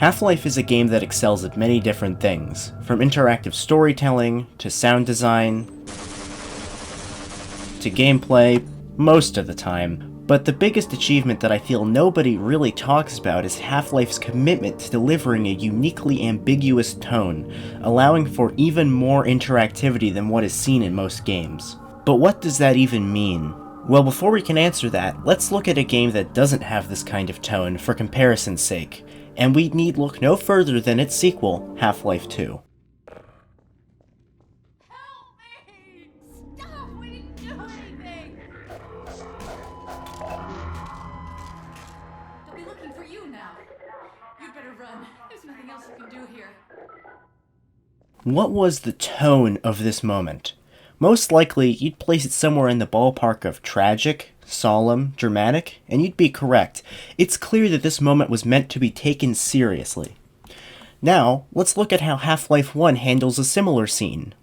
Half-Life is a game that excels at many different things, from interactive storytelling, to sound design, to gameplay, most of the time. But the biggest achievement that I feel nobody really talks about is Half-Life's commitment to delivering a uniquely ambiguous tone, allowing for even more interactivity than what is seen in most games. But what does that even mean? Well, before we can answer that, let's look at a game that doesn't have this kind of tone for comparison's sake, and we need look no further than its sequel, Half-Life 2. What was the tone of this moment? Most likely, you'd place it somewhere in the ballpark of tragic, solemn, dramatic, and you'd be correct. It's clear that this moment was meant to be taken seriously. Now, let's look at how Half-Life 1 handles a similar scene.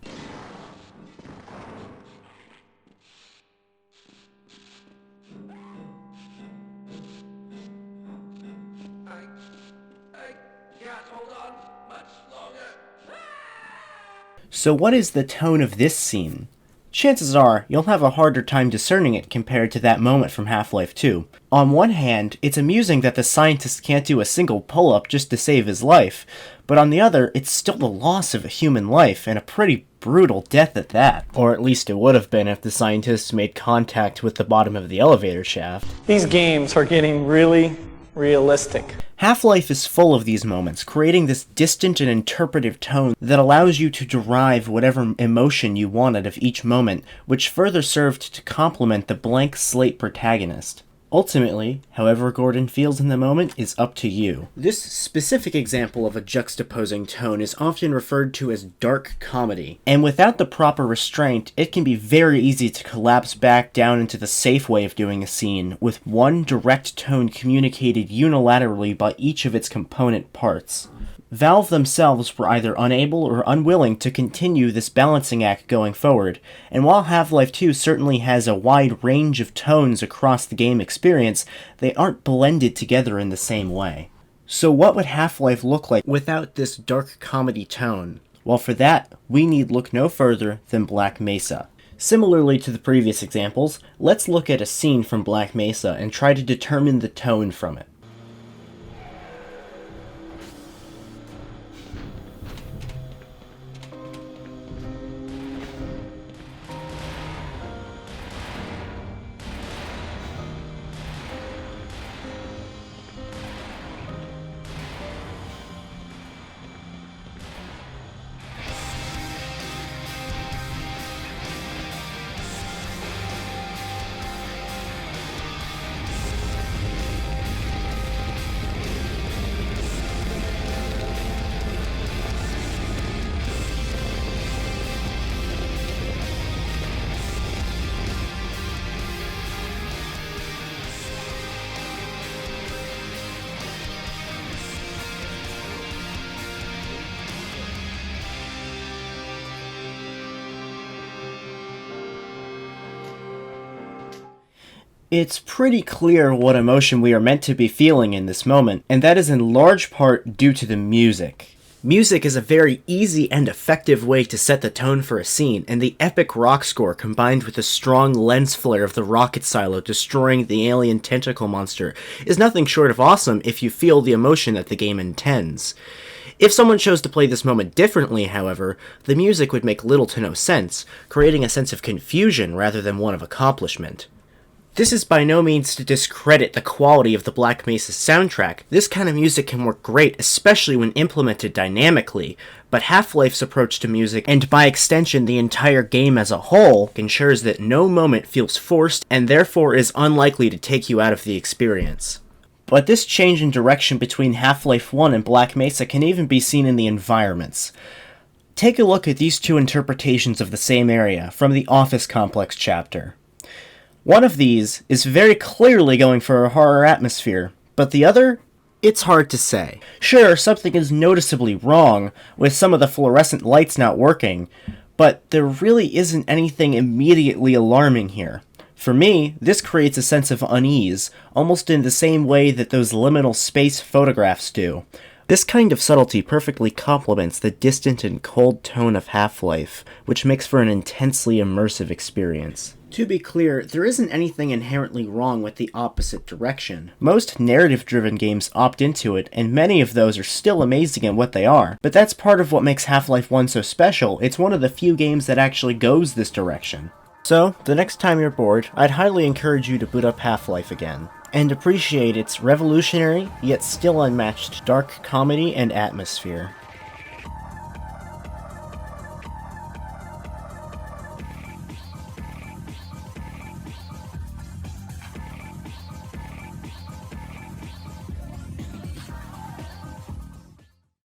So what is the tone of this scene? Chances are, you'll have a harder time discerning it compared to that moment from Half-Life 2. On one hand, it's amusing that the scientist can't do a single pull-up just to save his life, but on the other, it's still the loss of a human life, and a pretty brutal death at that. Or at least it would have been if the scientists made contact with the bottom of the elevator shaft. These games are getting really realistic. Half-Life is full of these moments, creating this distant and interpretive tone that allows you to derive whatever emotion you want out of each moment, which further served to complement the blank slate protagonist. Ultimately, however Gordon feels in the moment is up to you. This specific example of a juxtaposing tone is often referred to as dark comedy, and without the proper restraint, it can be very easy to collapse back down into the safe way of doing a scene, with one direct tone communicated unilaterally by each of its component parts. Valve themselves were either unable or unwilling to continue this balancing act going forward, and while Half-Life 2 certainly has a wide range of tones across the game experience, they aren't blended together in the same way. So what would Half-Life look like without this dark comedy tone? Well, for that, we need look no further than Black Mesa. Similarly to the previous examples, let's look at a scene from Black Mesa and try to determine the tone from it. It's pretty clear what emotion we are meant to be feeling in this moment, and that is in large part due to the music. Music is a very easy and effective way to set the tone for a scene, and the epic rock score combined with the strong lens flare of the rocket silo destroying the alien tentacle monster is nothing short of awesome if you feel the emotion that the game intends. If someone chose to play this moment differently, however, the music would make little to no sense, creating a sense of confusion rather than one of accomplishment. This is by no means to discredit the quality of the Black Mesa soundtrack. This kind of music can work great, especially when implemented dynamically, but Half-Life's approach to music, and by extension the entire game as a whole, ensures that no moment feels forced and therefore is unlikely to take you out of the experience. But this change in direction between Half-Life 1 and Black Mesa can even be seen in the environments. Take a look at these two interpretations of the same area from the Office Complex chapter. One of these is very clearly going for a horror atmosphere, but the other, it's hard to say. Sure, something is noticeably wrong, with some of the fluorescent lights not working, but there really isn't anything immediately alarming here. For me, this creates a sense of unease, almost in the same way that those liminal space photographs do. This kind of subtlety perfectly complements the distant and cold tone of Half-Life, which makes for an intensely immersive experience. To be clear, there isn't anything inherently wrong with the opposite direction. Most narrative-driven games opt into it, and many of those are still amazing at what they are, but that's part of what makes Half-Life 1 so special. It's one of the few games that actually goes this direction. So, the next time you're bored, I'd highly encourage you to boot up Half-Life again, and appreciate its revolutionary, yet still unmatched dark comedy and atmosphere.